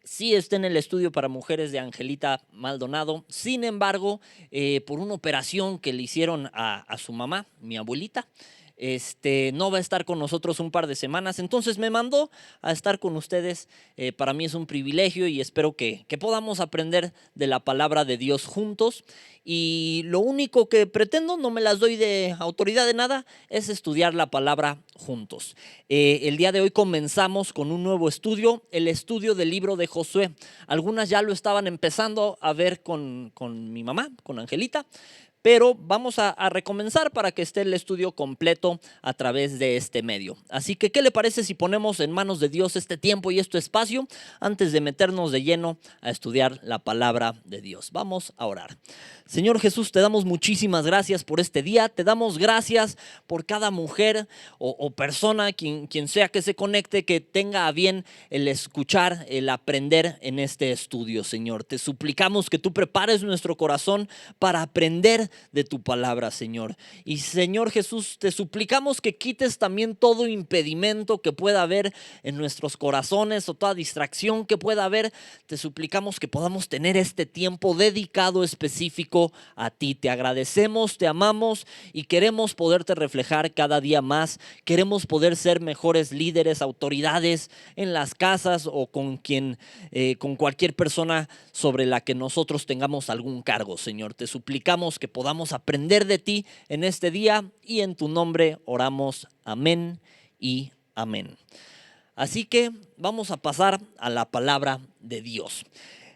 Sí está en el estudio para mujeres de Angelita Maldonado. Sin embargo, por una operación que le hicieron a su mamá, mi abuelita, no va a estar con nosotros un par de semanas. Entonces me mandó a estar con ustedes. Para mí es un privilegio y espero que podamos aprender de la palabra de Dios juntos. Y lo único que pretendo, no me las doy de autoridad de nada, es estudiar la palabra juntos. El día de hoy comenzamos con un nuevo estudio, el estudio del libro de Josué. Algunas ya lo estaban empezando a ver con mi mamá, con Angelita, pero vamos a recomenzar para que esté el estudio completo a través de este medio. Así que, ¿qué le parece si ponemos en manos de Dios este tiempo y este espacio antes de meternos de lleno a estudiar la palabra de Dios? Vamos a orar. Señor Jesús, te damos muchísimas gracias por este día, te damos gracias por cada mujer o persona, quien sea que se conecte, que tenga a bien el escuchar, el aprender en este estudio, Señor. Te suplicamos que tú prepares nuestro corazón para aprender de tu palabra, Señor. Y Señor Jesús, te suplicamos que quites también todo impedimento que pueda haber en nuestros corazones o toda distracción que pueda haber. Te suplicamos que podamos tener este tiempo dedicado específico a ti. Te agradecemos, te amamos y queremos poderte reflejar cada día más. Queremos poder ser mejores líderes, autoridades en las casas o con cualquier persona sobre la que nosotros tengamos algún cargo, Señor. Te suplicamos que podamos aprender de ti en este día y en tu nombre oramos. Amén y amén. Así que vamos a pasar a la palabra de Dios.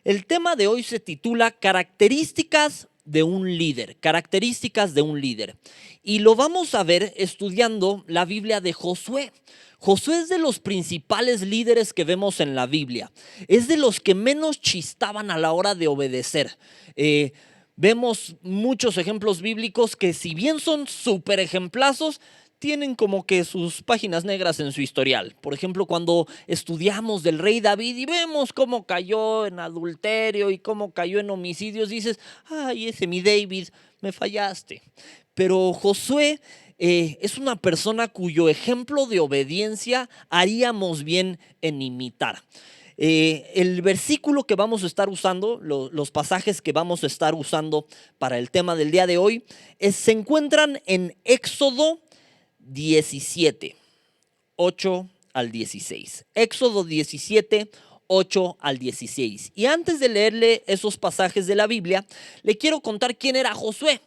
El tema de hoy se titula Características de un líder, características de un líder. Y lo vamos a ver estudiando la Biblia de Josué. Josué es de los principales líderes que vemos en la Biblia. Es de los que menos chistaban a la hora de obedecer. Vemos muchos ejemplos bíblicos que, si bien son súper ejemplazos, tienen como que sus páginas negras en su historial. Por ejemplo, cuando estudiamos del rey David y vemos cómo cayó en adulterio y cómo cayó en homicidios, dices, ay, ese mi David, me fallaste. Pero Josué es una persona cuyo ejemplo de obediencia haríamos bien en imitar. El versículo que vamos a estar usando, los pasajes que vamos a estar usando para el tema del día de hoy, se encuentran en Éxodo 17, 8 al 16. Éxodo 17, 8 al 16. Y antes de leerle esos pasajes de la Biblia, le quiero contar quién era Josué.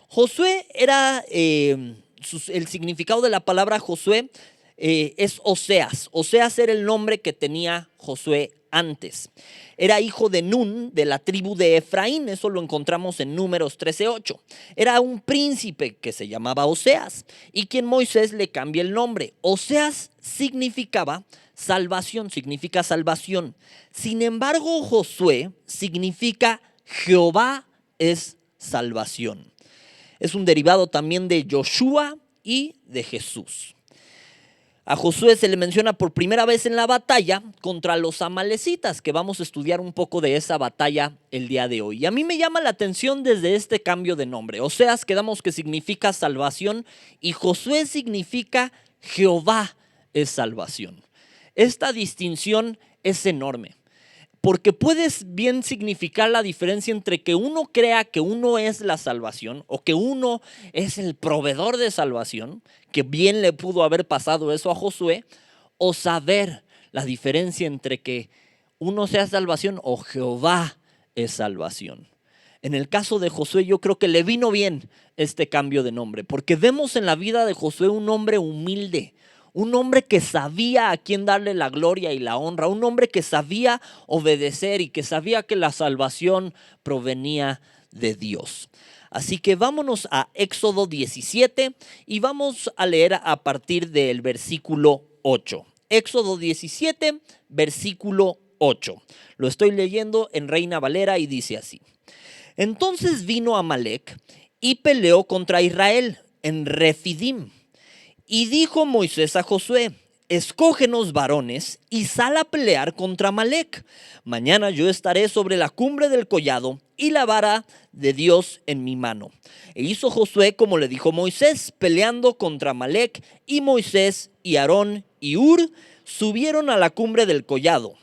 Josué era, el significado de la palabra Josué es Oseas. Oseas era el nombre que tenía Josué antes. Era hijo de Nun, de la tribu de Efraín. Eso lo encontramos en Números 13:8. Era un príncipe que se llamaba Oseas y quien Moisés le cambia el nombre. Oseas significaba salvación, significa salvación. Sin embargo, Josué significa Jehová es salvación. Es un derivado también de Joshua y de Jesús. A Josué se le menciona por primera vez en la batalla contra los amalecitas, que vamos a estudiar un poco de esa batalla el día de hoy. Y a mí me llama la atención desde este cambio de nombre. Oseas quedamos que significa salvación y Josué significa Jehová es salvación. Esta distinción es enorme, porque puedes bien significar la diferencia entre que uno crea que uno es la salvación o que uno es el proveedor de salvación, que bien le pudo haber pasado eso a Josué, o saber la diferencia entre que uno sea salvación o Jehová es salvación. En el caso de Josué, yo creo que le vino bien este cambio de nombre, porque vemos en la vida de Josué un hombre humilde, un hombre que sabía a quién darle la gloria y la honra, un hombre que sabía obedecer y que sabía que la salvación provenía de Dios. Así que vámonos a Éxodo 17 y vamos a leer a partir del versículo 8. Éxodo 17, versículo 8. Lo estoy leyendo en Reina Valera y dice así. Entonces vino Amalec y peleó contra Israel en Refidim. Y dijo Moisés a Josué, escógenos varones y sal a pelear contra Amalec. Mañana yo estaré sobre la cumbre del collado y la vara de Dios en mi mano. E hizo Josué como le dijo Moisés, peleando contra Amalec, y Moisés y Aarón y Hur subieron a la cumbre del collado.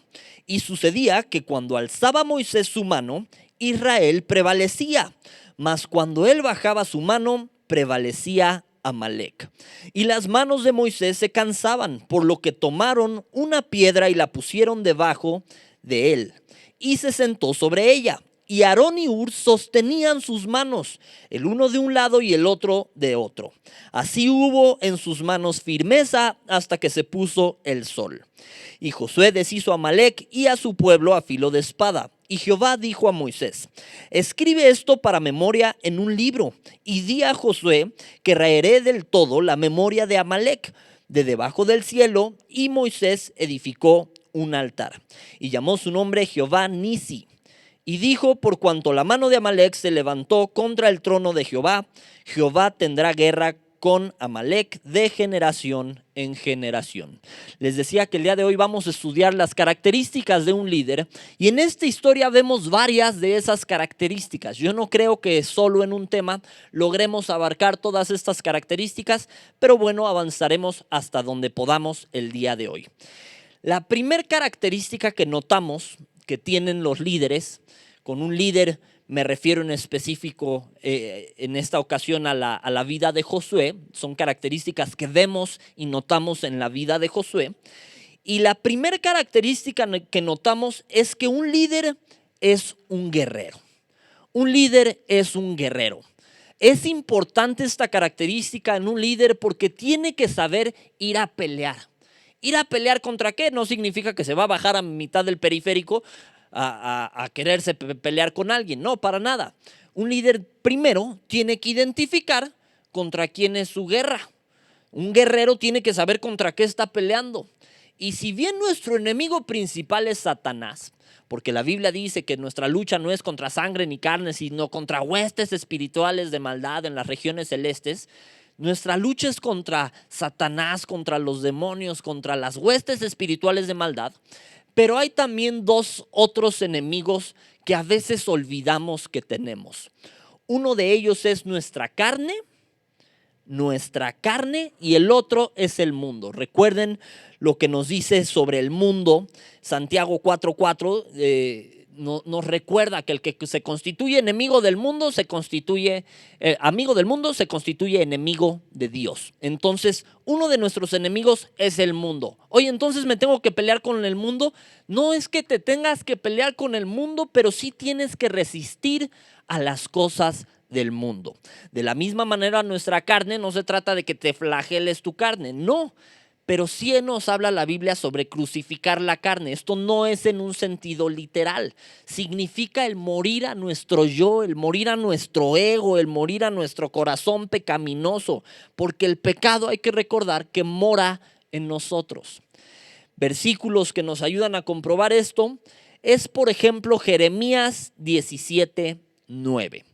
Y sucedía que cuando alzaba Moisés su mano, Israel prevalecía, mas cuando él bajaba su mano, prevalecía Amalec. Y las manos de Moisés se cansaban, por lo que tomaron una piedra y la pusieron debajo de él, y se sentó sobre ella. Y Aarón y Hur sostenían sus manos, el uno de un lado y el otro de otro. Así hubo en sus manos firmeza hasta que se puso el sol. Y Josué deshizo a Amalec y a su pueblo a filo de espada. Y Jehová dijo a Moisés: escribe esto para memoria en un libro, y di a Josué que raeré del todo la memoria de Amalec de debajo del cielo. Y Moisés edificó un altar, y llamó su nombre Jehová Nisi. Y dijo: por cuanto la mano de Amalec se levantó contra el trono de Jehová, Jehová tendrá guerra con Amalec de generación en generación. Les decía que el día de hoy vamos a estudiar las características de un líder, y en esta historia vemos varias de esas características. Yo no creo que solo en un tema logremos abarcar todas estas características, pero bueno, avanzaremos hasta donde podamos el día de hoy. La primera característica que notamos que tienen los líderes, con un líder me refiero en específico en esta ocasión a la vida de Josué, son características que vemos y notamos en la vida de Josué. Y la primera característica que notamos es que un líder es un guerrero. Un líder es un guerrero. Es importante esta característica en un líder porque tiene que saber ir a pelear. ¿Ir a pelear contra qué? No significa que se va a bajar a mitad del periférico a quererse pelear con alguien. No, para nada. Un líder primero tiene que identificar contra quién es su guerra. Un guerrero tiene que saber contra qué está peleando. Y si bien nuestro enemigo principal es Satanás, porque la Biblia dice que nuestra lucha no es contra sangre ni carne, sino contra huestes espirituales de maldad en las regiones celestes. Nuestra lucha es contra Satanás, contra los demonios, contra las huestes espirituales de maldad. Pero hay también dos otros enemigos que a veces olvidamos que tenemos. Uno de ellos es nuestra carne y el otro es el mundo. Recuerden lo que nos dice sobre el mundo. Santiago 4:4 nos recuerda que el que se constituye enemigo del mundo se constituye amigo del mundo, se constituye enemigo de Dios. Entonces, uno de nuestros enemigos es el mundo. Oye, entonces me tengo que pelear con el mundo. No es que te tengas que pelear con el mundo, pero sí tienes que resistir a las cosas del mundo. De la misma manera, nuestra carne no se trata de que te flageles tu carne, no. Pero sí nos habla la Biblia sobre crucificar la carne. Esto no es en un sentido literal. Significa el morir a nuestro yo, el morir a nuestro ego, el morir a nuestro corazón pecaminoso. Porque el pecado, hay que recordar, que mora en nosotros. Versículos que nos ayudan a comprobar esto es, por ejemplo, Jeremías 17:9.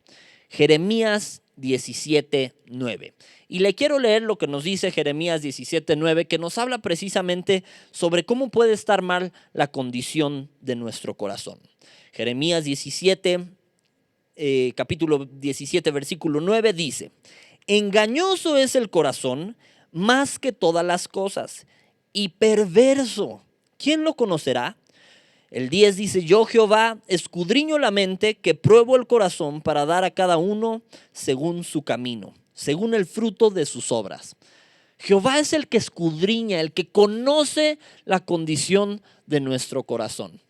Jeremías 17:9. Y le quiero leer lo que nos dice Jeremías 17:9, que nos habla precisamente sobre cómo puede estar mal la condición de nuestro corazón. Jeremías 17, capítulo 17, versículo 9 dice: engañoso es el corazón más que todas las cosas, y perverso, ¿quién lo conocerá? El 10 dice: yo Jehová escudriño la mente, que pruebo el corazón para dar a cada uno según su camino, según el fruto de sus obras. Jehová es el que escudriña, el que conoce la condición de nuestro corazón.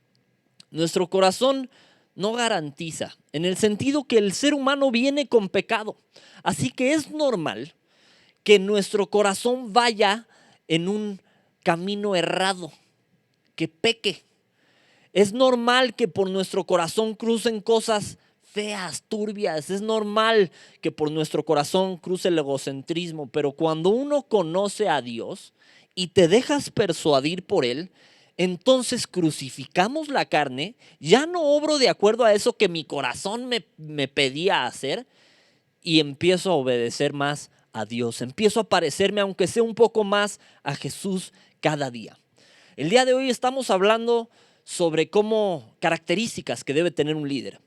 Nuestro corazón no garantiza, en el sentido que el ser humano viene con pecado. Así que es normal que nuestro corazón vaya en un camino errado, que peque. Es normal que por nuestro corazón crucen cosas feas, turbias. Es normal que por nuestro corazón cruce el egocentrismo. Pero cuando uno conoce a Dios y te dejas persuadir por Él, entonces crucificamos la carne. Ya no obro de acuerdo a eso que mi corazón me pedía hacer, y empiezo a obedecer más a Dios. Empiezo a parecerme, aunque sea un poco más, a Jesús cada día. El día de hoy estamos hablando sobre cómo características que debe tener un líder.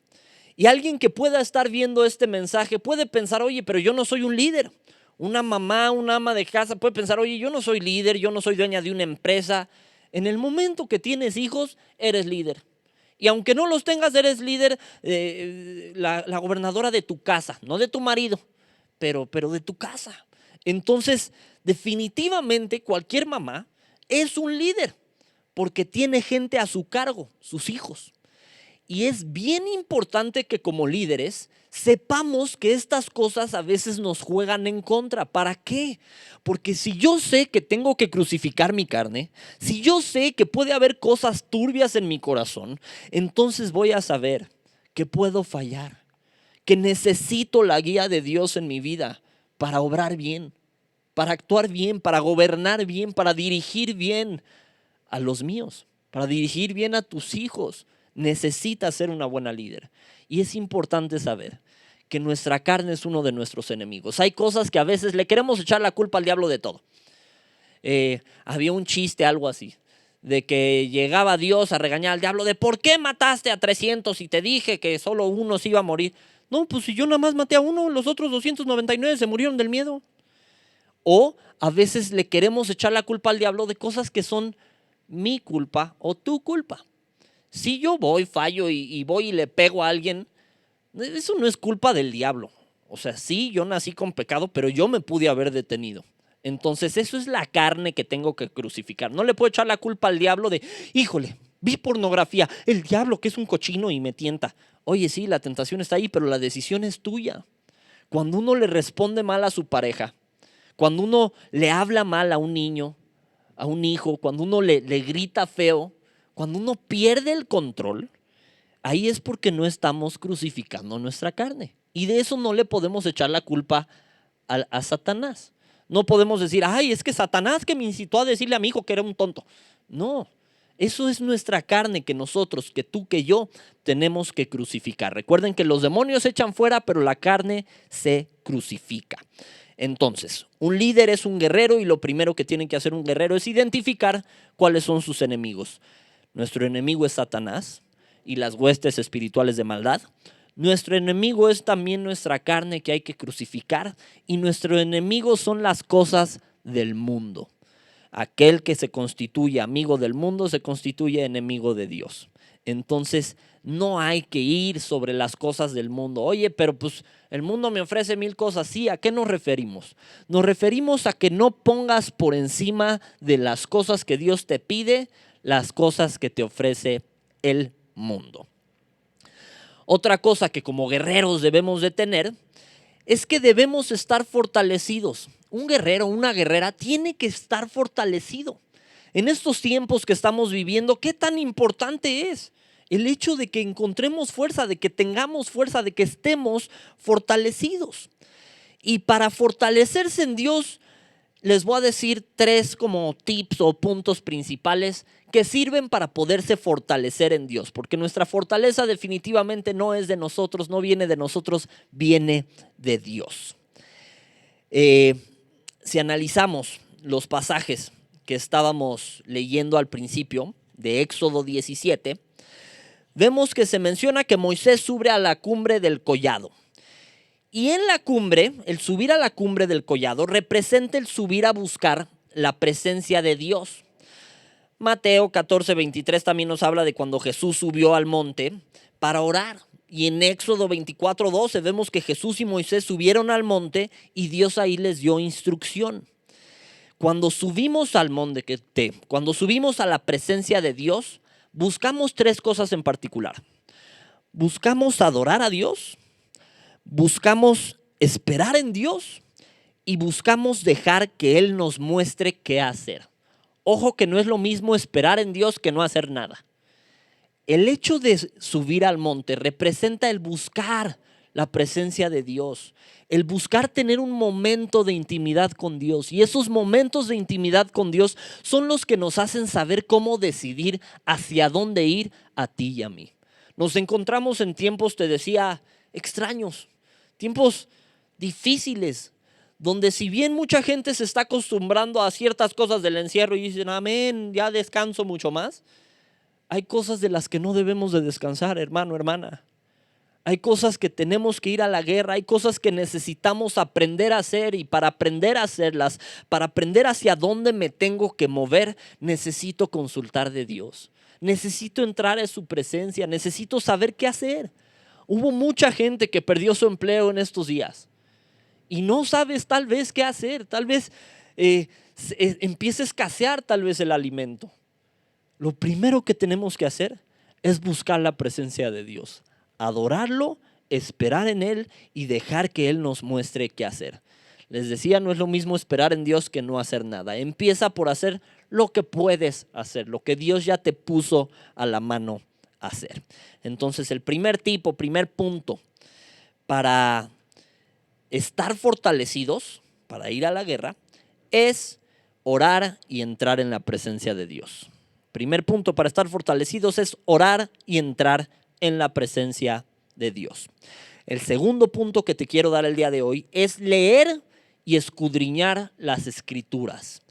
Y alguien que pueda estar viendo este mensaje puede pensar: oye, pero yo no soy un líder. Una mamá, una ama de casa puede pensar: oye, yo no soy líder, yo no soy dueña de una empresa. En el momento que tienes hijos, eres líder. Y aunque no los tengas, eres líder, la gobernadora de tu casa, no de tu marido, pero de tu casa. Entonces, definitivamente cualquier mamá es un líder porque tiene gente a su cargo, sus hijos. Y es bien importante que como líderes sepamos que estas cosas a veces nos juegan en contra. ¿Para qué? Porque si yo sé que tengo que crucificar mi carne, si yo sé que puede haber cosas turbias en mi corazón, entonces voy a saber que puedo fallar, que necesito la guía de Dios en mi vida para obrar bien, para actuar bien, para gobernar bien, para dirigir bien a los míos, para dirigir bien a tus hijos. Necesitas ser una buena líder. Y es importante saber que nuestra carne es uno de nuestros enemigos. Hay cosas que a veces le queremos echar la culpa al diablo de todo. Había un chiste, algo así, de que llegaba Dios a regañar al diablo de ¿por qué mataste a 300 y te dije que solo uno se iba a morir? No, pues si yo nada más maté a uno, los otros 299 se murieron del miedo. O a veces le queremos echar la culpa al diablo de cosas que son mi culpa o tu culpa. Si yo voy, fallo y voy y le pego a alguien, eso no es culpa del diablo. O sea, sí, yo nací con pecado, pero yo me pude haber detenido. Entonces eso es la carne que tengo que crucificar. No le puedo echar la culpa al diablo de, híjole, vi pornografía, el diablo que es un cochino y me tienta. Oye, sí, la tentación está ahí, pero la decisión es tuya. Cuando uno le responde mal a su pareja, cuando uno le habla mal a un niño, a un hijo, cuando uno le grita feo, cuando uno pierde el control, ahí es porque no estamos crucificando nuestra carne. Y de eso no le podemos echar la culpa a Satanás. No podemos decir, ay, es que Satanás que me incitó a decirle a mi hijo que era un tonto. No, eso es nuestra carne que nosotros, que tú, que yo, tenemos que crucificar. Recuerden que los demonios se echan fuera, pero la carne se crucifica. Entonces, un líder es un guerrero y lo primero que tiene que hacer un guerrero es identificar cuáles son sus enemigos. Nuestro enemigo es Satanás y las huestes espirituales de maldad. Nuestro enemigo es también nuestra carne que hay que crucificar y nuestro enemigo son las cosas del mundo. Aquel que se constituye amigo del mundo se constituye enemigo de Dios. Entonces no hay que ir sobre las cosas del mundo. Oye, pero pues el mundo me ofrece 1000 cosas. Sí, ¿a qué nos referimos? Nos referimos a que no pongas por encima de las cosas que Dios te pide, las cosas que te ofrece el mundo. Otra cosa que como guerreros debemos de tener es que debemos estar fortalecidos. Un guerrero, una guerrera tiene que estar fortalecido. En estos tiempos que estamos viviendo, ¿qué tan importante es el hecho de que encontremos fuerza, de que tengamos fuerza, de que estemos fortalecidos? Y para fortalecerse en Dios, les voy a decir 3 como tips o puntos principales que sirven para poderse fortalecer en Dios, porque nuestra fortaleza definitivamente no es de nosotros, no viene de nosotros, viene de Dios. Si analizamos los pasajes que estábamos leyendo al principio de Éxodo 17, vemos que se menciona que Moisés sube a la cumbre del collado. Y en la cumbre, el subir a la cumbre del collado representa el subir a buscar la presencia de Dios. Mateo 14:23 también nos habla de cuando Jesús subió al monte para orar. Y en Éxodo 24:12 vemos que Jesús y Moisés subieron al monte y Dios ahí les dio instrucción. Cuando subimos al monte, cuando subimos a la presencia de Dios, buscamos 3 cosas en particular. Buscamos adorar a Dios, buscamos esperar en Dios y buscamos dejar que Él nos muestre qué hacer. Ojo que no es lo mismo esperar en Dios que no hacer nada. El hecho de subir al monte representa el buscar la presencia de Dios, el buscar tener un momento de intimidad con Dios. Y esos momentos de intimidad con Dios son los que nos hacen saber cómo decidir hacia dónde ir a ti y a mí. Nos encontramos en tiempos, te decía, extraños, tiempos difíciles, donde si bien mucha gente se está acostumbrando a ciertas cosas del encierro y dicen, amén, ya descanso mucho más, hay cosas de las que no debemos de descansar, hermano, hermana. Hay cosas que tenemos que ir a la guerra, hay cosas que necesitamos aprender a hacer y para aprender a hacerlas, para aprender hacia dónde me tengo que mover, necesito consultar de Dios. Necesito entrar en su presencia, necesito saber qué hacer. Hubo mucha gente que perdió su empleo en estos días y no sabes tal vez qué hacer, tal vez empiece a escasear tal vez el alimento. Lo primero que tenemos que hacer es buscar la presencia de Dios, adorarlo, esperar en Él y dejar que Él nos muestre qué hacer. Les decía, no es lo mismo esperar en Dios que no hacer nada. Empieza por hacer lo que puedes hacer, lo que Dios ya te puso a la mano hacer. Entonces, el primer punto para estar fortalecidos, para ir a la guerra, es orar y entrar en la presencia de Dios. Primer punto para estar fortalecidos es orar y entrar en la presencia de Dios. El segundo punto que te quiero dar el día de hoy es leer y escudriñar las Escrituras.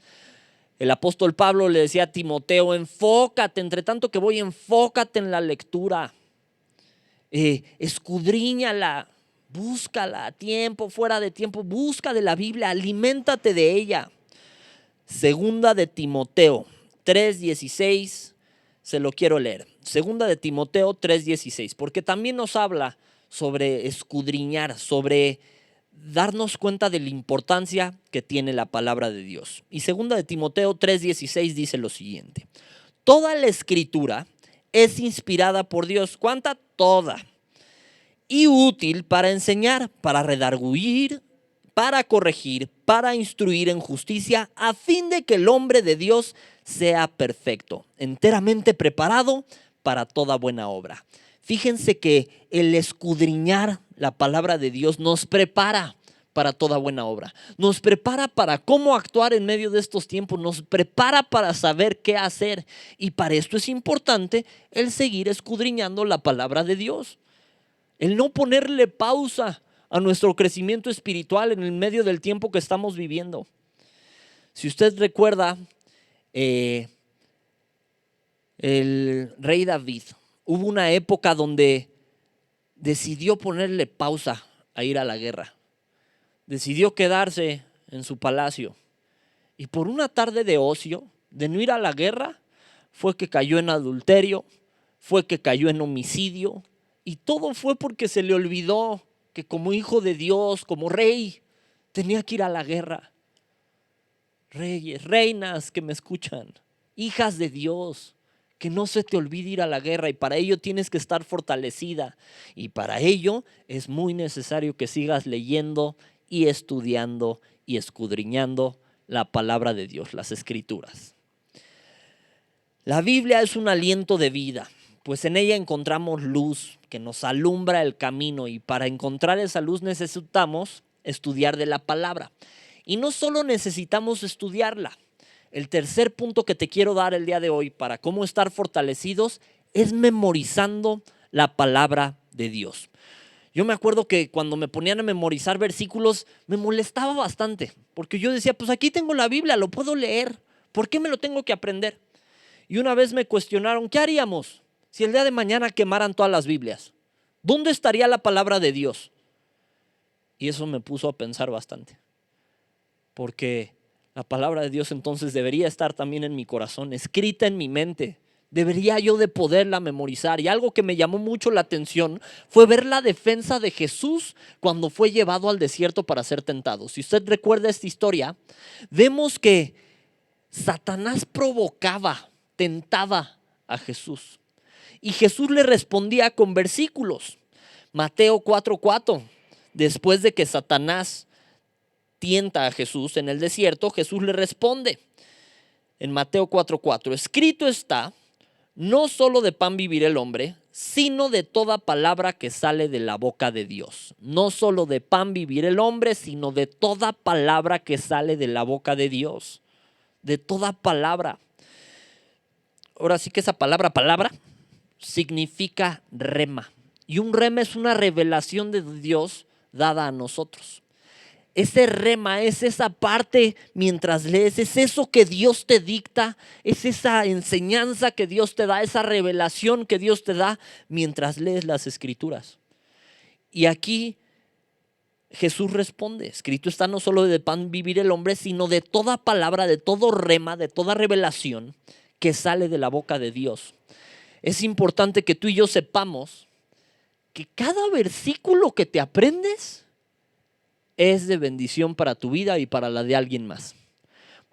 El apóstol Pablo le decía a Timoteo, enfócate, entre tanto que voy, enfócate en la lectura. Escudriñala, búscala a tiempo, fuera de tiempo, busca de la Biblia, aliméntate de ella. Segunda de Timoteo 3:16, se lo quiero leer. Segunda de Timoteo 3:16, porque también nos habla sobre escudriñar, sobre darnos cuenta de la importancia que tiene la palabra de Dios. Y segunda de Timoteo 3:16 dice lo siguiente: toda la escritura es inspirada por Dios. ¿Cuánta? Toda. Y útil para enseñar, para redarguir, para corregir, para instruir en justicia, a fin de que el hombre de Dios sea perfecto, enteramente preparado para toda buena obra. Fíjense que el escudriñar la palabra de Dios nos prepara para toda buena obra. Nos prepara para cómo actuar en medio de estos tiempos. Nos prepara para saber qué hacer. Y para esto es importante el seguir escudriñando la palabra de Dios. El no ponerle pausa a nuestro crecimiento espiritual en el medio del tiempo que estamos viviendo. Si usted recuerda, el rey David, hubo una época donde decidió ponerle pausa a ir a la guerra. Decidió quedarse en su palacio. Y por una tarde de ocio, de no ir a la guerra, fue que cayó en adulterio, fue que cayó en homicidio. Y todo fue porque se le olvidó que como hijo de Dios, como rey, tenía que ir a la guerra. Reyes, reinas que me escuchan, hijas de Dios, que no se te olvide ir a la guerra, y para ello tienes que estar fortalecida, y para ello es muy necesario que sigas leyendo y estudiando y escudriñando la palabra de Dios, las Escrituras. La Biblia es un aliento de vida, pues en ella encontramos luz que nos alumbra el camino, y para encontrar esa luz necesitamos estudiar de la palabra. Y no solo necesitamos estudiarla. El tercer punto que te quiero dar el día de hoy para cómo estar fortalecidos es memorizando la palabra de Dios. Yo me acuerdo que cuando me ponían a memorizar versículos me molestaba bastante, porque yo decía, pues aquí tengo la Biblia, lo puedo leer, ¿por qué me lo tengo que aprender? Y una vez me cuestionaron, ¿qué haríamos si el día de mañana quemaran todas las Biblias? ¿Dónde estaría la palabra de Dios? Y eso me puso a pensar bastante, porque la palabra de Dios entonces debería estar también en mi corazón, escrita en mi mente. Debería yo de poderla memorizar. Y algo que me llamó mucho la atención fue ver la defensa de Jesús cuando fue llevado al desierto para ser tentado. Si usted recuerda esta historia, vemos que Satanás provocaba, tentaba a Jesús. Y Jesús le respondía con versículos. Mateo 4:4, después de que Satanás tienta a Jesús en el desierto, Jesús le responde en Mateo 4:4, escrito está, no solo de pan vivirá el hombre, sino de toda palabra que sale de la boca de Dios. No solo de pan vivirá el hombre, sino de toda palabra que sale de la boca de Dios. De toda palabra. Ahora sí que esa palabra significa rema. Y un rema es una revelación de Dios dada a nosotros. Ese rema es esa parte mientras lees, es eso que Dios te dicta, es esa enseñanza que Dios te da, esa revelación que Dios te da mientras lees las Escrituras. Y aquí Jesús responde, escrito está, no solo de pan vivir el hombre, sino de toda palabra, de todo rema, de toda revelación que sale de la boca de Dios. Es importante que tú y yo sepamos que cada versículo que te aprendes es de bendición para tu vida y para la de alguien más.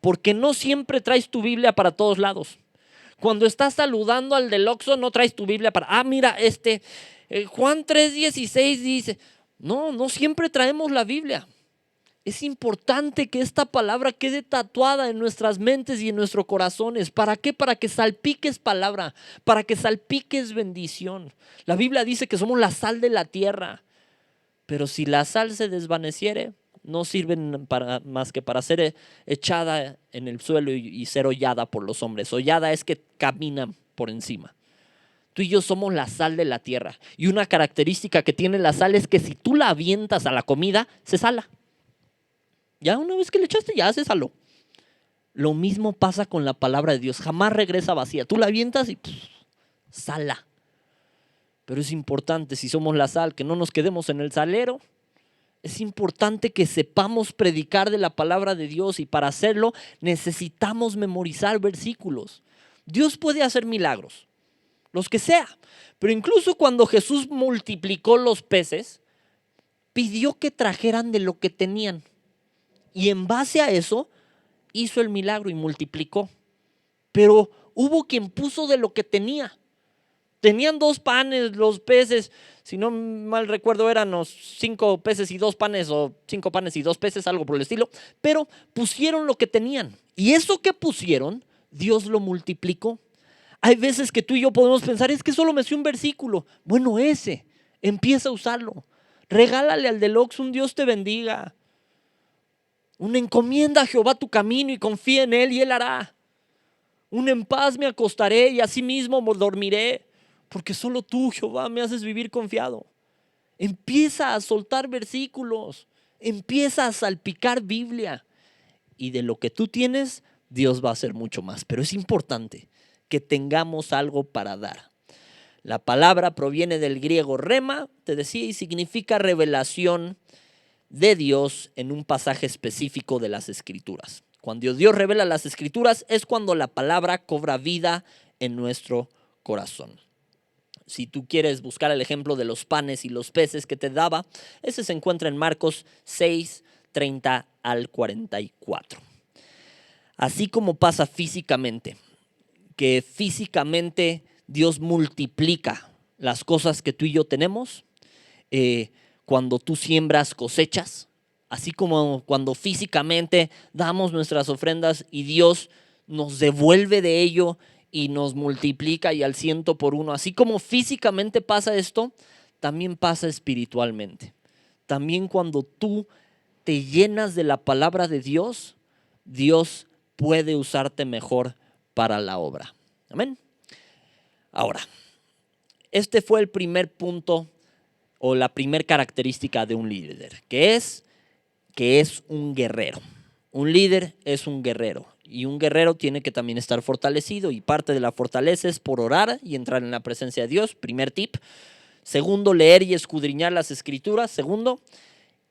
Porque no siempre traes tu Biblia para todos lados. Cuando estás saludando al del Oxxo, no traes tu Biblia para, mira, Juan 3:16 dice, no siempre traemos la Biblia. Es importante que esta palabra quede tatuada en nuestras mentes y en nuestros corazones. ¿Para qué? Para que salpiques palabra, para que salpiques bendición. La Biblia dice que somos la sal de la tierra, pero si la sal se desvaneciere, no sirven más que para ser echada en el suelo y ser hollada por los hombres. Hollada es que caminan por encima. Tú y yo somos la sal de la tierra. Y una característica que tiene la sal es que si tú la avientas a la comida, se sala. Ya una vez que le echaste, ya se saló. Lo mismo pasa con la palabra de Dios. Jamás regresa vacía. Tú la avientas y sala. Pero es importante, si somos la sal, que no nos quedemos en el salero. Es importante que sepamos predicar de la palabra de Dios, y para hacerlo necesitamos memorizar versículos. Dios puede hacer milagros, los que sea, pero incluso cuando Jesús multiplicó los peces, pidió que trajeran de lo que tenían, y en base a eso hizo el milagro y multiplicó. Pero hubo quien puso de lo que tenía. Tenían 2 panes, los peces, si no mal recuerdo eran los 5 peces y 2 panes, o 5 panes y 2 peces, algo por el estilo, pero pusieron lo que tenían, y eso que pusieron, Dios lo multiplicó. Hay veces que tú y yo podemos pensar, es que solo me sé un versículo. Bueno, empieza a usarlo. Regálale al del Oxxo un Dios te bendiga. Una encomienda a Jehová tu camino y confía en Él y Él hará. Un en paz me acostaré y asimismo dormiré, porque solo tú, Jehová, me haces vivir confiado. Empieza a soltar versículos, empieza a salpicar Biblia, y de lo que tú tienes, Dios va a hacer mucho más. Pero es importante que tengamos algo para dar. La palabra proviene del griego rema, te decía, y significa revelación de Dios en un pasaje específico de las Escrituras. Cuando Dios revela las Escrituras es cuando la palabra cobra vida en nuestro corazón. Si tú quieres buscar el ejemplo de los panes y los peces que te daba, ese se encuentra en Marcos 6, 30 al 44. Así como pasa físicamente, que físicamente Dios multiplica las cosas que tú y yo tenemos, cuando tú siembras cosechas, así como cuando físicamente damos nuestras ofrendas y Dios nos devuelve de ello y nos multiplica y al 100 por 1. Así como físicamente pasa esto, también pasa espiritualmente. También cuando tú te llenas de la palabra de Dios, Dios puede usarte mejor para la obra. Amén. Ahora, este fue el primer punto o la primera característica de un líder, que es un guerrero. Un líder es un guerrero, y un guerrero tiene que también estar fortalecido, y parte de la fortaleza es por orar y entrar en la presencia de Dios, primer tip. Segundo, leer y escudriñar las Escrituras, segundo.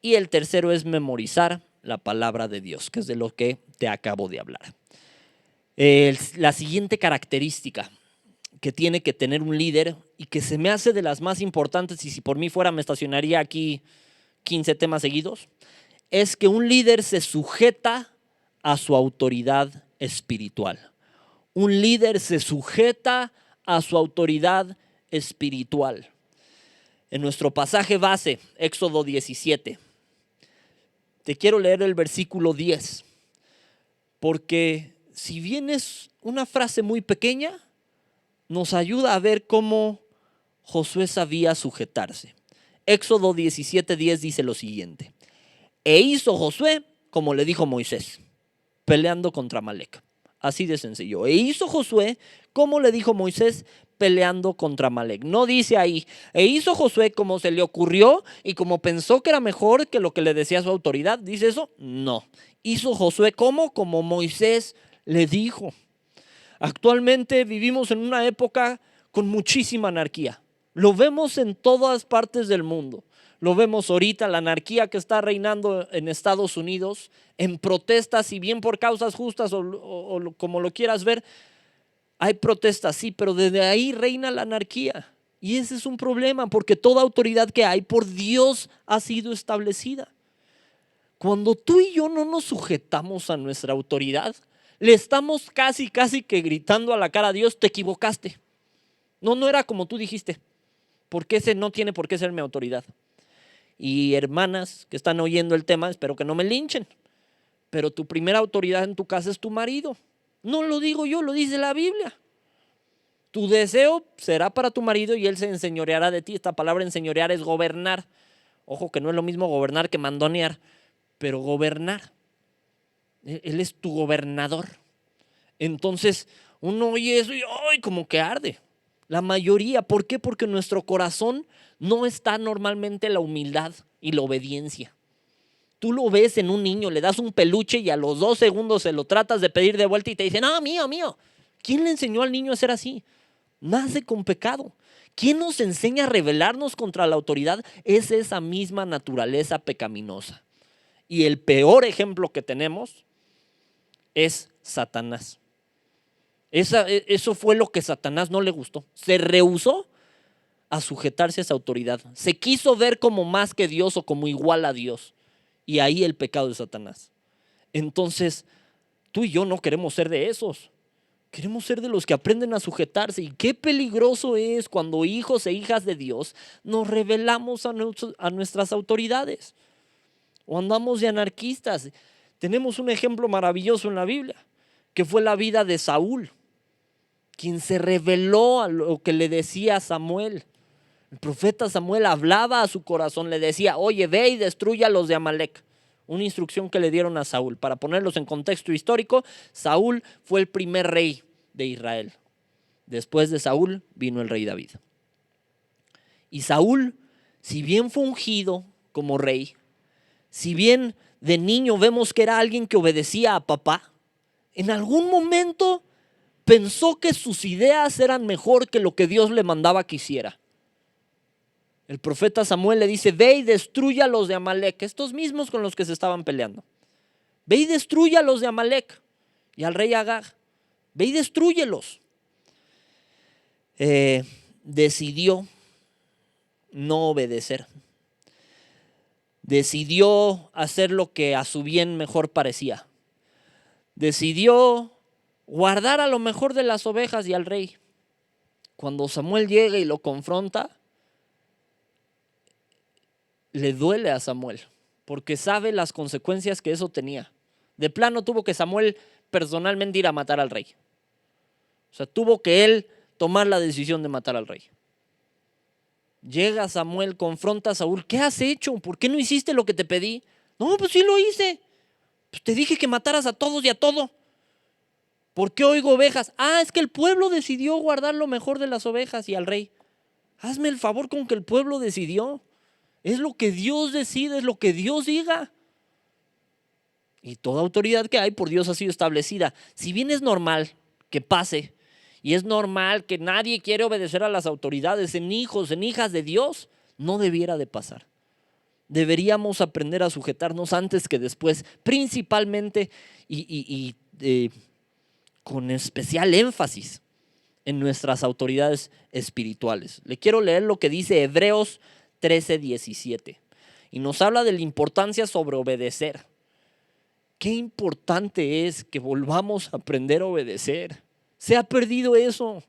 Y el tercero es memorizar la palabra de Dios, que es de lo que te acabo de hablar. La siguiente característica que tiene que tener un líder, y que se me hace de las más importantes, y si por mí fuera me estacionaría aquí 15 temas seguidos, es que un líder se sujeta a su autoridad espiritual. Un líder se sujeta a su autoridad espiritual. En nuestro pasaje base, Éxodo 17, te quiero leer el versículo 10, porque si bien es una frase muy pequeña, nos ayuda a ver cómo Josué sabía sujetarse. Éxodo 17:10 dice lo siguiente: e hizo Josué como le dijo Moisés, peleando contra Amalec. Así de sencillo. E hizo Josué como le dijo Moisés, peleando contra Amalec. No dice ahí, e hizo Josué como se le ocurrió y como pensó que era mejor que lo que le decía su autoridad. ¿Dice eso? No. Hizo Josué como Moisés le dijo. Actualmente vivimos en una época con muchísima anarquía. Lo vemos en todas partes del mundo. Lo vemos ahorita, la anarquía que está reinando en Estados Unidos, en protestas, si bien por causas justas o como lo quieras ver, hay protestas, sí, pero desde ahí reina la anarquía. Y ese es un problema, porque toda autoridad que hay por Dios ha sido establecida. Cuando tú y yo no nos sujetamos a nuestra autoridad, le estamos casi que gritando a la cara a Dios: te equivocaste. No era como tú dijiste, porque ese no tiene por qué ser mi autoridad. Y hermanas que están oyendo el tema, espero que no me linchen, pero tu primera autoridad en tu casa es tu marido. No lo digo yo, lo dice la Biblia. Tu deseo será para tu marido y él se enseñoreará de ti. Esta palabra enseñorear es gobernar. Ojo que no es lo mismo gobernar que mandonear, pero gobernar. Él es tu gobernador. Entonces uno oye eso y ¡ay! Como que arde. La mayoría, ¿por qué? Porque en nuestro corazón no está normalmente la humildad y la obediencia. Tú lo ves en un niño, le das un peluche y a los 2 segundos se lo tratas de pedir de vuelta y te dice: no, mío, mío. ¿Quién le enseñó al niño a ser así? Nace con pecado. ¿Quién nos enseña a rebelarnos contra la autoridad? Es esa misma naturaleza pecaminosa. Y el peor ejemplo que tenemos es Satanás. Eso fue lo que a Satanás no le gustó. Se rehusó a sujetarse a esa autoridad. Se quiso ver como más que Dios o como igual a Dios. Y ahí el pecado de Satanás. Entonces, tú y yo no queremos ser de esos. Queremos ser de los que aprenden a sujetarse. Y qué peligroso es cuando hijos e hijas de Dios nos rebelamos a nuestras autoridades. O andamos de anarquistas. Tenemos un ejemplo maravilloso en la Biblia, que fue la vida de Saúl, quien se rebeló a lo que le decía Samuel. El profeta Samuel hablaba a su corazón, le decía: oye, ve y destruye a los de Amalek. Una instrucción que le dieron a Saúl. Para ponerlos en contexto histórico, Saúl fue el primer rey de Israel. Después de Saúl vino el rey David. Y Saúl, si bien fue ungido como rey, si bien de niño vemos que era alguien que obedecía a papá, en algún momento pensó que sus ideas eran mejor que lo que Dios le mandaba que hiciera. El profeta Samuel le dice: ve y destruye a los de Amalek, estos mismos con los que se estaban peleando. Ve y destruye a los de Amalek. Y al rey Agag: ve y destrúyelos. Decidió no obedecer. Decidió hacer lo que a su bien mejor parecía. Decidió guardar a lo mejor de las ovejas y al rey. Cuando Samuel llega y lo confronta, le duele a Samuel, porque sabe las consecuencias que eso tenía. De plano tuvo que Samuel personalmente ir a matar al rey. O sea, tuvo que él tomar la decisión de matar al rey. Llega Samuel, confronta a Saúl: ¿qué has hecho? ¿Por qué no hiciste lo que te pedí? No, pues sí lo hice. Pues te dije que mataras a todos y a todo. ¿Por qué oigo ovejas? Es que el pueblo decidió guardar lo mejor de las ovejas y al rey. Hazme el favor con que el pueblo decidió. Es lo que Dios decide, es lo que Dios diga. Y toda autoridad que hay por Dios ha sido establecida. Si bien es normal que pase, y es normal que nadie quiere obedecer a las autoridades en hijos, en hijas de Dios, no debiera de pasar. Deberíamos aprender a sujetarnos antes que después, principalmente con especial énfasis en nuestras autoridades espirituales. Le quiero leer lo que dice Hebreos 13:17 y nos habla de la importancia sobre obedecer. Qué importante es que volvamos a aprender a obedecer. Se ha perdido eso.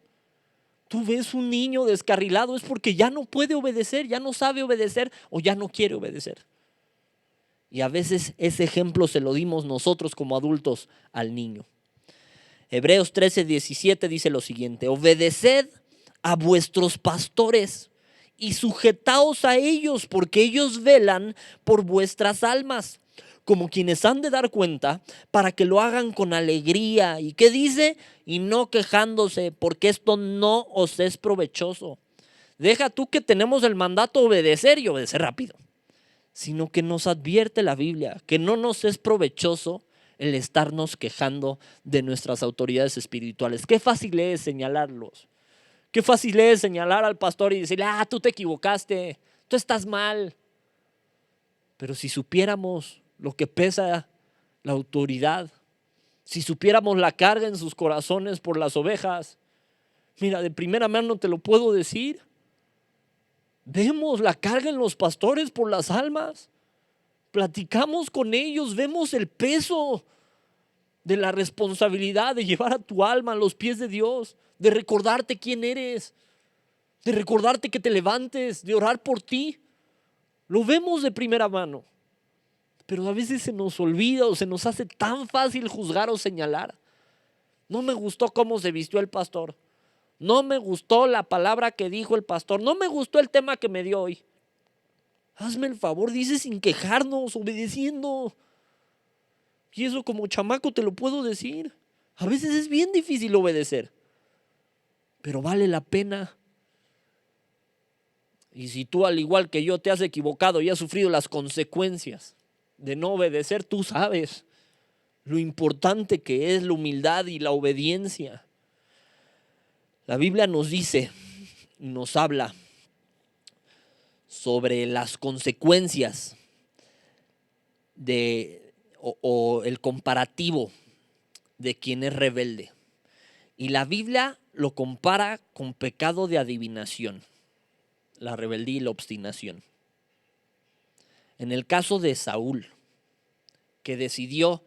Tú ves un niño descarrilado, es porque ya no puede obedecer, ya no sabe obedecer o ya no quiere obedecer. Y a veces ese ejemplo se lo dimos nosotros como adultos al niño. Hebreos 13:17 dice lo siguiente: obedeced a vuestros pastores y sujetaos a ellos, porque ellos velan por vuestras almas, como quienes han de dar cuenta, para que lo hagan con alegría. ¿Y qué dice? Y no quejándose, porque esto no os es provechoso. Deja tú que tenemos el mandato de obedecer y obedecer rápido, sino que nos advierte la Biblia que no nos es provechoso el estarnos quejando de nuestras autoridades espirituales. Qué fácil es señalarlos. Qué fácil es señalar al pastor y decirle: tú te equivocaste, tú estás mal. Pero si supiéramos lo que pesa la autoridad, si supiéramos la carga en sus corazones por las ovejas, mira, de primera mano te lo puedo decir, vemos la carga en los pastores por las almas, platicamos con ellos, vemos el peso de la responsabilidad de llevar a tu alma a los pies de Dios, de recordarte quién eres, de recordarte que te levantes, de orar por ti. Lo vemos de primera mano, pero a veces se nos olvida o se nos hace tan fácil juzgar o señalar. No me gustó cómo se vistió el pastor, no me gustó la palabra que dijo el pastor, no me gustó el tema que me dio hoy. Hazme el favor, dice sin quejarnos, obedeciendo. Y eso como chamaco te lo puedo decir. A veces es bien difícil obedecer, pero vale la pena. Y si tú, al igual que yo, te has equivocado y has sufrido las consecuencias de no obedecer, tú sabes lo importante que es la humildad y la obediencia. La Biblia nos dice, nos habla sobre las consecuencias o el comparativo de quien es rebelde. Y la Biblia lo compara con pecado de adivinación, la rebeldía y la obstinación. En el caso de Saúl, que decidió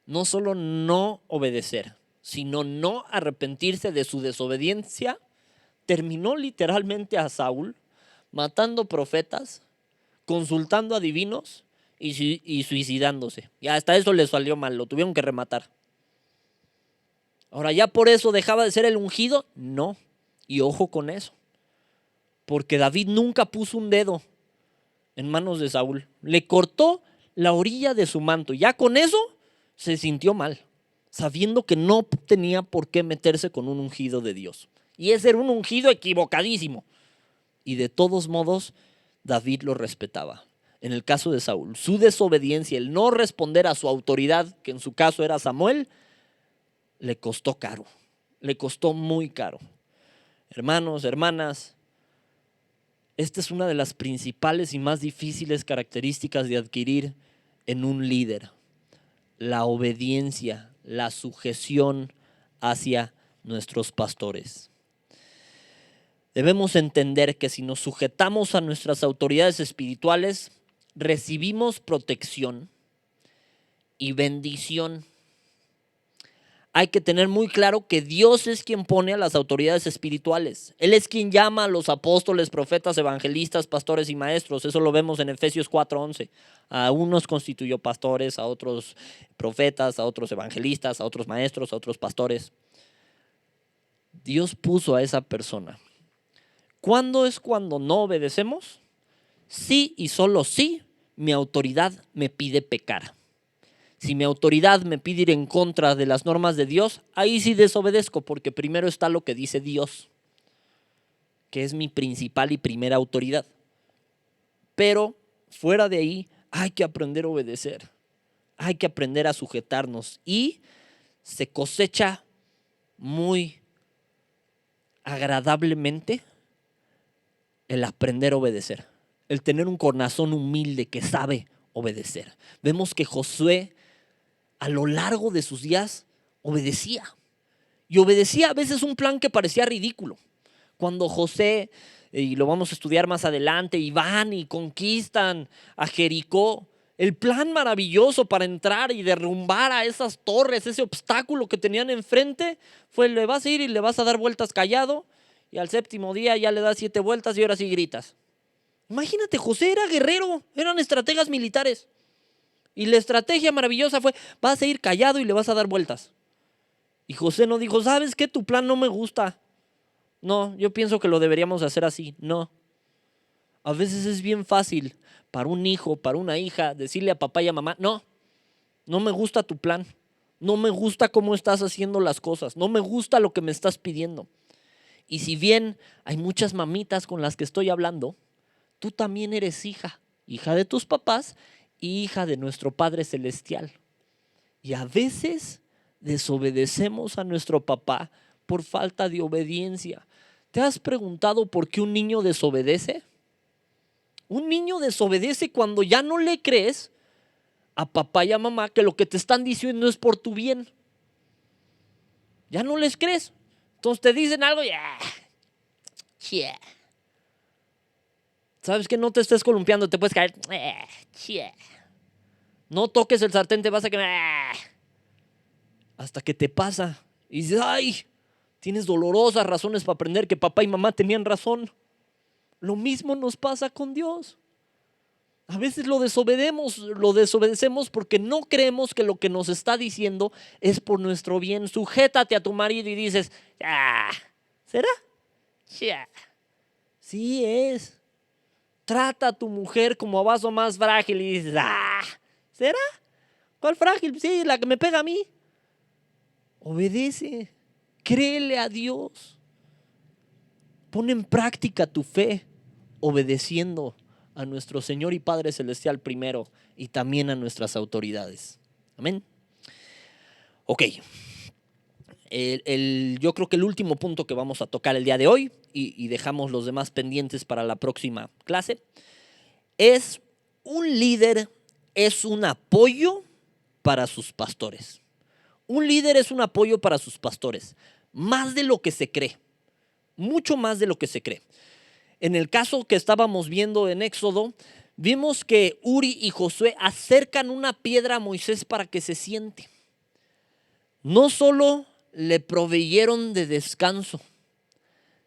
no solo no obedecer, sino no arrepentirse de su desobediencia, terminó literalmente a Saúl matando profetas, consultando adivinos y suicidándose. Y hasta eso le salió mal, lo tuvieron que rematar. Ahora, ¿ya por eso dejaba de ser el ungido? No, y ojo con eso, porque David nunca puso un dedo en manos de Saúl. Le cortó la orilla de su manto. Ya con eso se sintió mal, sabiendo que no tenía por qué meterse con un ungido de Dios. Y ese era un ungido equivocadísimo. Y de todos modos, David lo respetaba. En el caso de Saúl, su desobediencia, el no responder a su autoridad, que en su caso era Samuel, le costó caro, le costó muy caro. Hermanos, hermanas, esta es una de las principales y más difíciles características de adquirir en un líder: la obediencia, la sujeción hacia nuestros pastores. Debemos entender que si nos sujetamos a nuestras autoridades espirituales, recibimos protección y bendición. Hay que tener muy claro que Dios es quien pone a las autoridades espirituales. Él es quien llama a los apóstoles, profetas, evangelistas, pastores y maestros. Eso lo vemos en Efesios 4:11. A unos constituyó pastores, a otros profetas, a otros evangelistas, a otros maestros, a otros pastores. Dios puso a esa persona. ¿Cuándo es cuando no obedecemos? Sí y solo sí, mi autoridad me pide pecar. Si mi autoridad me pide ir en contra de las normas de Dios, ahí sí desobedezco, porque primero está lo que dice Dios, que es mi principal y primera autoridad. Pero fuera de ahí hay que aprender a obedecer, hay que aprender a sujetarnos, y se cosecha muy agradablemente el aprender a obedecer, el tener un corazón humilde que sabe obedecer. Vemos que Josué, a lo largo de sus días, obedecía. Y obedecía a veces un plan que parecía ridículo. Cuando José, y lo vamos a estudiar más adelante, y van y conquistan a Jericó, el plan maravilloso para entrar y derrumbar a esas torres, ese obstáculo que tenían enfrente, fue: le vas a ir y le vas a dar vueltas callado, y al séptimo día ya le das 7 vueltas y ahora sí gritas. Imagínate, José era guerrero, eran estrategas militares. Y la estrategia maravillosa fue: vas a ir callado y le vas a dar vueltas. Y José no dijo: ¿sabes qué? Tu plan no me gusta. No, yo pienso que lo deberíamos hacer así. No. A veces es bien fácil para un hijo, para una hija, decirle a papá y a mamá: no, no me gusta tu plan. No me gusta cómo estás haciendo las cosas. No me gusta lo que me estás pidiendo. Y si bien hay muchas mamitas con las que estoy hablando, tú también eres hija, hija de tus papás y hija de nuestro Padre Celestial. Y a veces desobedecemos a nuestro papá por falta de obediencia. ¿Te has preguntado por qué un niño desobedece? Un niño desobedece cuando ya no le crees a papá y a mamá que lo que te están diciendo es por tu bien. Ya no les crees. Entonces te dicen algo y yeah. ¿Sabes que no te estés columpiando? Te puedes caer. Yeah. No toques el sartén, te vas a quemar. Hasta que te pasa. Y dices, ay, tienes dolorosas razones para aprender que papá y mamá tenían razón. Lo mismo nos pasa con Dios. A veces lo desobedecemos porque no creemos que lo que nos está diciendo es por nuestro bien. Sujétate a tu marido y dices, ¿será? Yeah. Sí es. Trata a tu mujer como a vaso más frágil y dices, ¿será? ¿Cuál frágil? Sí, la que me pega a mí. Obedece, créele a Dios. Pon en práctica tu fe obedeciendo a nuestro Señor y Padre Celestial primero y también a nuestras autoridades. Amén. Ok. Yo creo que el último punto que vamos a tocar el día de hoy y dejamos los demás pendientes para la próxima clase es: un líder es un apoyo para sus pastores. Un líder es un apoyo para sus pastores, más de lo que se cree, mucho más de lo que se cree. En el caso que estábamos viendo en Éxodo, vimos que Uri y Josué acercan una piedra a Moisés para que se siente. No solo le proveyeron de descanso,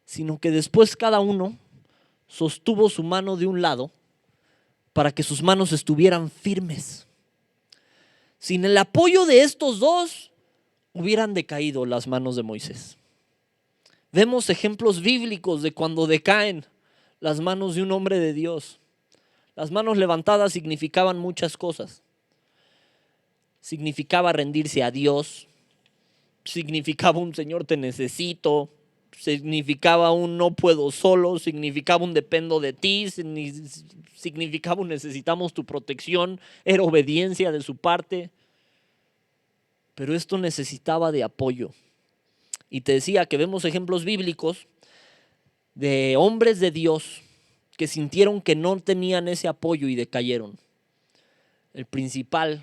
sino que después cada uno sostuvo su mano de un lado para que sus manos estuvieran firmes. Sin el apoyo de estos dos, hubieran decaído las manos de Moisés. Vemos ejemplos bíblicos de cuando decaen las manos de un hombre de Dios. Las manos levantadas significaban muchas cosas. Significaba rendirse a Dios, significaba un Señor te necesito, significaba un no puedo solo, significaba un dependo de ti, significaba un necesitamos tu protección, era obediencia de su parte. Pero esto necesitaba de apoyo. Y te decía que vemos ejemplos bíblicos de hombres de Dios que sintieron que no tenían ese apoyo y decayeron. El principal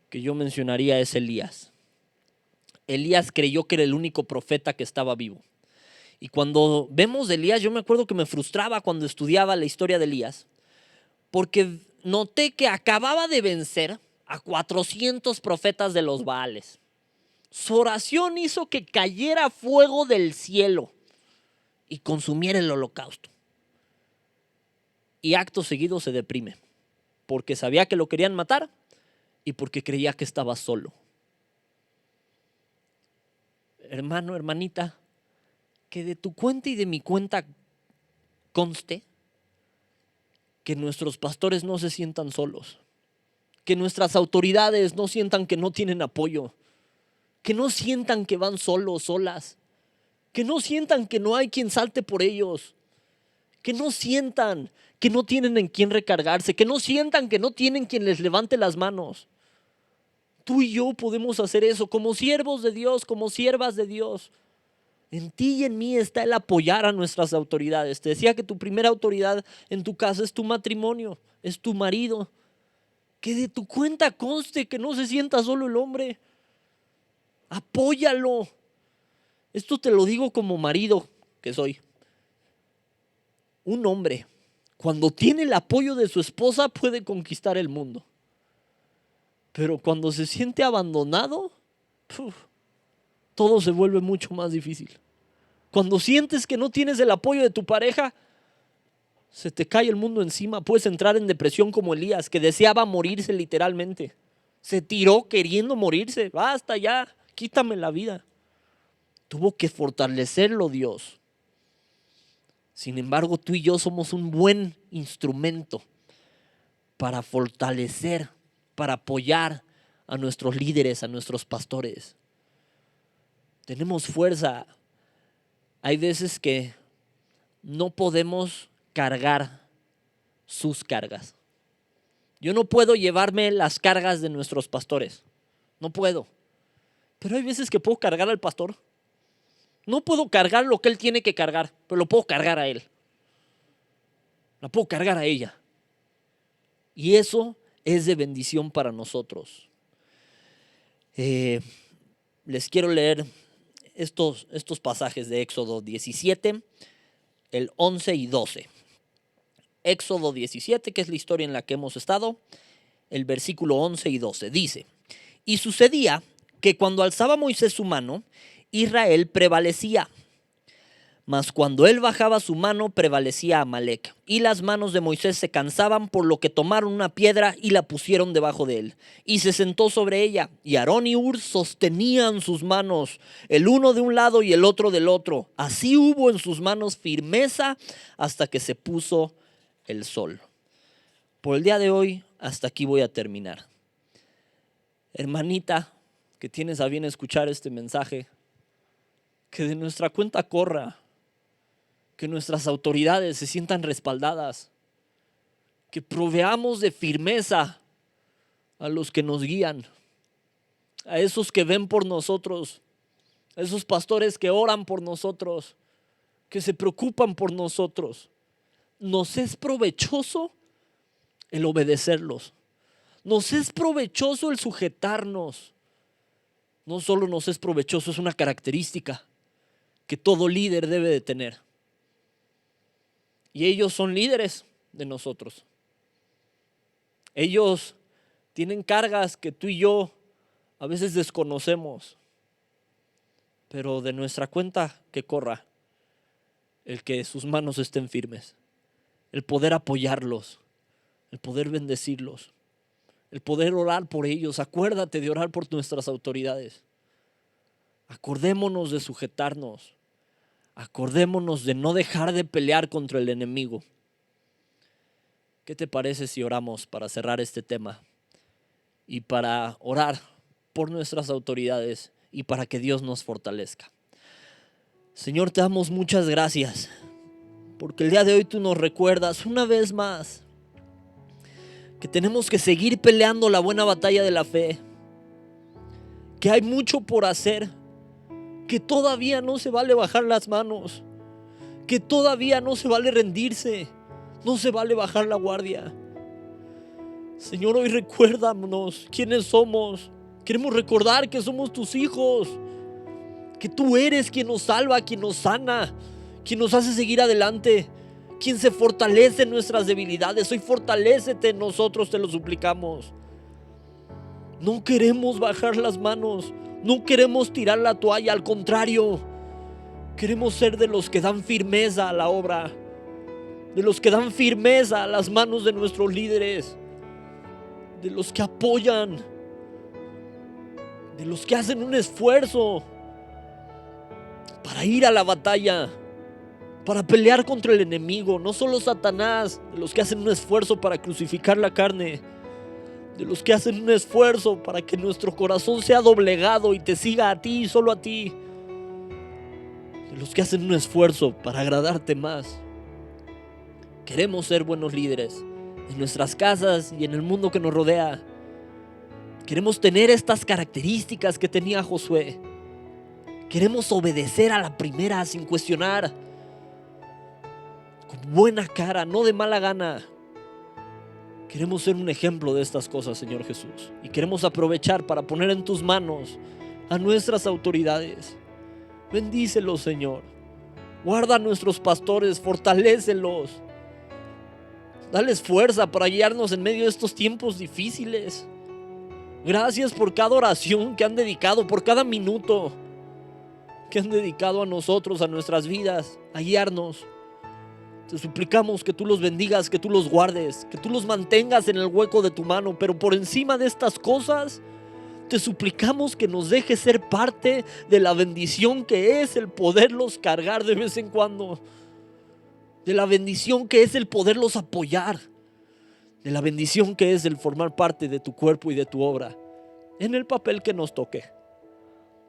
que yo mencionaría es Elías. Elías creyó que era el único profeta que estaba vivo. Y cuando vemos de Elías, yo me acuerdo que me frustraba cuando estudiaba la historia de Elías, porque noté que acababa de vencer a 400 profetas de los Baales. Su oración hizo que cayera fuego del cielo y consumiera el holocausto. Y acto seguido se deprime, porque sabía que lo querían matar y porque creía que estaba solo. Hermano, hermanita, que de tu cuenta y de mi cuenta conste que nuestros pastores no se sientan solos, que nuestras autoridades no sientan que no tienen apoyo, que no sientan que van solos, solas, que no sientan que no hay quien salte por ellos, que no sientan que no tienen en quién recargarse, que no sientan que no tienen quien les levante las manos. Tú y yo podemos hacer eso como siervos de Dios, como siervas de Dios. En ti y en mí está el apoyar a nuestras autoridades. Te decía que tu primera autoridad en tu casa es tu matrimonio, es tu marido. Que de tu cuenta conste que no se sienta solo el hombre. Apóyalo. Esto te lo digo como marido que soy. Un hombre, cuando tiene el apoyo de su esposa, puede conquistar el mundo. Pero cuando se siente abandonado, todo se vuelve mucho más difícil. Cuando sientes que no tienes el apoyo de tu pareja, se te cae el mundo encima. Puedes entrar en depresión como Elías, que deseaba morirse literalmente. Se tiró queriendo morirse. Basta ya, quítame la vida. Tuvo que fortalecerlo Dios. Sin embargo, tú y yo somos un buen instrumento para fortalecer, para apoyar a nuestros líderes, a nuestros pastores. Tenemos fuerza. Hay veces que no podemos cargar sus cargas. Yo no puedo llevarme las cargas de nuestros pastores. No puedo. Pero hay veces que puedo cargar al pastor. No puedo cargar lo que él tiene que cargar, pero lo puedo cargar a él. la puedo cargar a ella. Y eso es de bendición para nosotros. Les quiero leer estos pasajes de Éxodo 17, el 11 y 12. Éxodo 17, que es la historia en la que hemos estado, el versículo 11 y 12. Dice: y sucedía que cuando alzaba Moisés su mano, Israel prevalecía. Mas cuando él bajaba su mano, prevalecía Amalec. Y las manos de Moisés se cansaban, por lo que tomaron una piedra y la pusieron debajo de él. Y se sentó sobre ella. Y Aarón y Hur sostenían sus manos, el uno de un lado y el otro del otro. Así hubo en sus manos firmeza hasta que se puso el sol. Por el día de hoy, hasta aquí voy a terminar. Hermanita, que tienes a bien escuchar este mensaje, que de nuestra cuenta corra, que nuestras autoridades se sientan respaldadas, que proveamos de firmeza a los que nos guían, a esos que ven por nosotros, a esos pastores que oran por nosotros, que se preocupan por nosotros. Nos es provechoso el obedecerlos, nos es provechoso el sujetarnos. No solo nos es provechoso, es una característica que todo líder debe de tener. Y ellos son líderes de nosotros. Ellos tienen cargas que tú y yo a veces desconocemos. Pero de nuestra cuenta que corra el que sus manos estén firmes, el poder apoyarlos, el poder bendecirlos, el poder orar por ellos. Acuérdate de orar por nuestras autoridades. Acordémonos de sujetarnos. Acordémonos de no dejar de pelear contra el enemigo. ¿Qué te parece si oramos para cerrar este tema y para orar por nuestras autoridades y para que Dios nos fortalezca? Señor, te damos muchas gracias porque el día de hoy tú nos recuerdas una vez más que tenemos que seguir peleando la buena batalla de la fe, que hay mucho por hacer, que todavía no se vale bajar las manos, que todavía no se vale rendirse, no se vale bajar la guardia. Señor, hoy recuérdanos quiénes somos. Queremos recordar que somos tus hijos, que tú eres quien nos salva, quien nos sana, quien nos hace seguir adelante, quien se fortalece en nuestras debilidades. Hoy fortalécete en nosotros, te lo suplicamos. No queremos bajar las manos, no queremos tirar la toalla, al contrario, queremos ser de los que dan firmeza a la obra, de los que dan firmeza a las manos de nuestros líderes, de los que apoyan, de los que hacen un esfuerzo para ir a la batalla, para pelear contra el enemigo. No solo Satanás, de los que hacen un esfuerzo para crucificar la carne, de los que hacen un esfuerzo para que nuestro corazón sea doblegado y te siga a ti y solo a ti, de los que hacen un esfuerzo para agradarte más. Queremos ser buenos líderes en nuestras casas y en el mundo que nos rodea. Queremos tener estas características que tenía Josué. Queremos obedecer a la primera sin cuestionar, con buena cara, no de mala gana. Queremos ser un ejemplo de estas cosas, Señor Jesús, y queremos aprovechar para poner en tus manos a nuestras autoridades. Bendícelos, Señor. Guarda a nuestros pastores, fortalécelos. Dales fuerza para guiarnos en medio de estos tiempos difíciles. Gracias por cada oración que han dedicado, por cada minuto que han dedicado a nosotros, a nuestras vidas, a guiarnos. Te suplicamos que tú los bendigas, que tú los guardes, que tú los mantengas en el hueco de tu mano. Pero por encima de estas cosas, te suplicamos que nos dejes ser parte de la bendición que es el poderlos cargar de vez en cuando, de la bendición que es el poderlos apoyar, de la bendición que es el formar parte de tu cuerpo y de tu obra, en el papel que nos toque.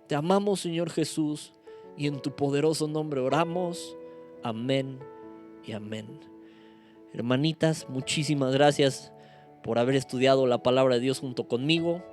Te amamos, Señor Jesús, y en tu poderoso nombre oramos. Amén y amén. Hermanitas, muchísimas gracias por haber estudiado la palabra de Dios junto conmigo.